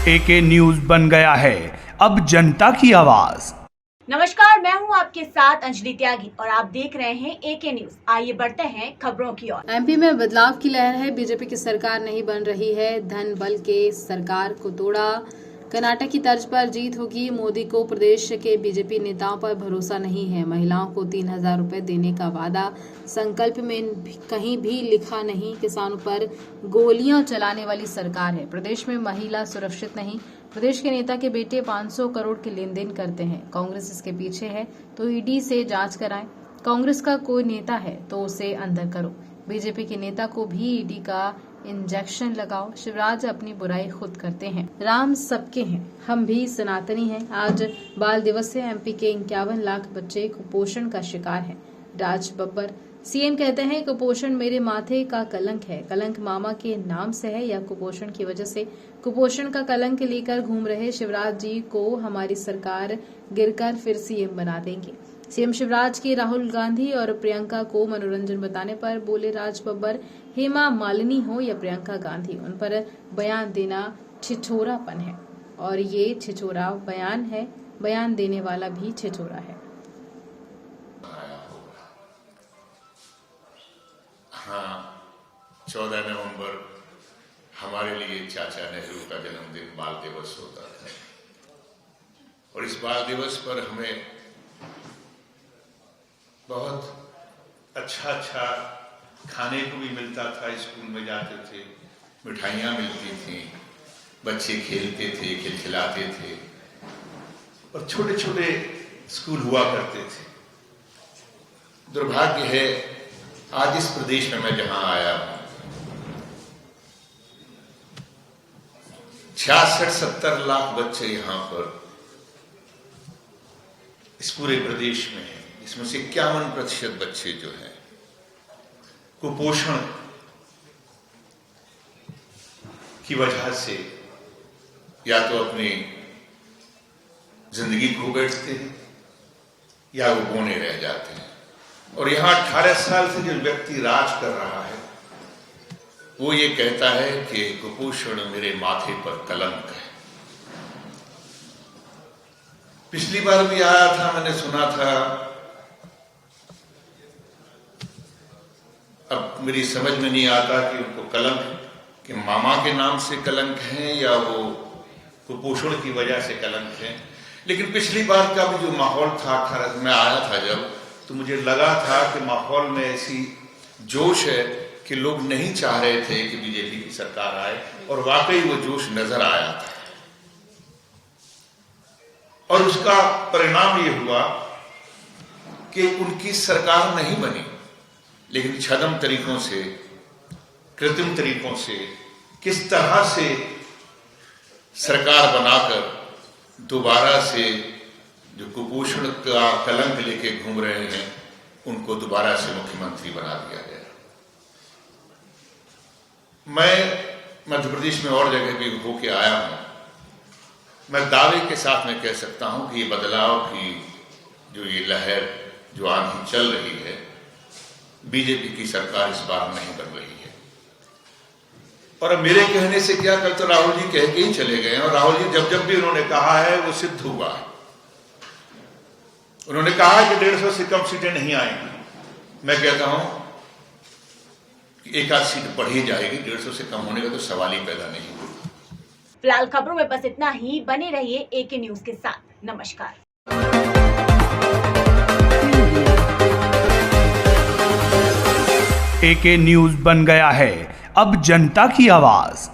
एके news बन गया है अब जनता की आवाज। नमस्कार, मैं हूं आपके साथ अंजलि त्यागी और आप देख रहे हैं एके न्यूज। आइए बढ़ते हैं खबरों की ओर। एमपी में बदलाव की लहर है। बीजेपी की सरकार नहीं बन रही है, धन बल के सरकार को तोड़ा। कर्नाटक की तर्ज पर जीत होगी। मोदी को प्रदेश के बीजेपी नेताओं पर भरोसा नहीं है। महिलाओं को 3,000 रुपए देने का वादा, संकल्प में कहीं भी लिखा नहीं। किसानों पर गोलियां चलाने वाली सरकार है। प्रदेश में महिला सुरक्षित नहीं। प्रदेश के नेता के बेटे 500 करोड़ के लेन देन करते हैं। कांग्रेस इसके पीछे है तो ईडी से जांच कराएं। कांग्रेस का कोई नेता है तो उसे अंदर करो। बीजेपी के नेता को भी ईडी का इंजेक्शन लगाओ। शिवराज अपनी बुराई खुद करते हैं। राम सबके हैं, हम भी सनातनी हैं। आज बाल दिवस है। एमपी के 51 लाख बच्चे कुपोषण का शिकार हैं। राज बब्बर सीएम कहते हैं कुपोषण मेरे माथे का कलंक है। कलंक मामा के नाम से है या कुपोषण की वजह से? कुपोषण का कलंक लेकर घूम रहे शिवराज जी को हमारी सरकार गिरकर फिर सीएम बना देंगे। सीएम शिवराज की राहुल गांधी और प्रियंका को मनोरंजन बताने पर बोले राज बब्बर, हेमा मालिनी हो या प्रियंका गांधी, उन पर बयान देना छिछोरापन है और ये छिछोरा बयान है। बयान देने वाला भी छिछोरा है। हाँ, 14 नवंबर हमारे लिए चाचा नेहरू का जन्मदिन बाल दिवस होता है और इस बाल दिवस पर हमें बहुत अच्छा खाने को भी मिलता था। स्कूल में जाते थे, मिठाइयाँ मिलती थी, बच्चे खेलते थे, खिलखिलाते थे और छोटे छोटे स्कूल हुआ करते थे। दुर्भाग्य है आज इस प्रदेश में मैं जहां आया हूं 66-70 लाख बच्चे यहां पर इस पूरे प्रदेश में हैं। इसमें से 51% बच्चे जो हैं कुपोषण की वजह से या तो अपनी जिंदगी खो बैठते हैं या वो बौने रह जाते हैं। और यहां 18 साल से जो व्यक्ति राज कर रहा है वो ये कहता है कि कुपोषण मेरे माथे पर कलंक है। पिछली बार भी आया था, मैंने सुना था, अब मेरी समझ में नहीं आता कि उनको कलंक कि मामा के नाम से कलंक है या वो कुपोषण की वजह से कलंक है। लेकिन पिछली बार का भी जो माहौल था, 18 में आया था जब, तो मुझे लगा था कि माहौल में ऐसी जोश है कि लोग नहीं चाह रहे थे कि बीजेपी की सरकार आए और वाकई वो जोश नजर आया था। और उसका परिणाम ये हुआ कि उनकी सरकार नहीं बनी, लेकिन छद्म तरीकों से, कृत्रिम तरीकों से किस तरह से सरकार बनाकर दोबारा से जो कुपोषण का कलंक लेके घूम रहे हैं उनको दोबारा से मुख्यमंत्री बना दिया गया। मैं मध्य प्रदेश में और जगह भी होके आया हूं। मैं दावे के साथ में कह सकता हूं कि ये बदलाव की जो ये लहर, जो आंधी चल रही है, बीजेपी की सरकार इस बार नहीं बन रही है। और अब मेरे कहने से क्या, कल तो राहुल जी कह के ही चले गए और राहुल जी जब भी उन्होंने कहा है वो सिद्ध हुआ है। उन्होंने कहा कि 150 से कम सीटें नहीं आएंगी। मैं कहता हूं कि एक आध सीट बढ़ ही जाएगी, 150 से कम होने का तो सवाल ही पैदा नहीं होगा। फिलहाल खबरों में बस इतना ही। बने रहिए एके न्यूज के साथ। नमस्कार। एके न्यूज बन गया है अब जनता की आवाज।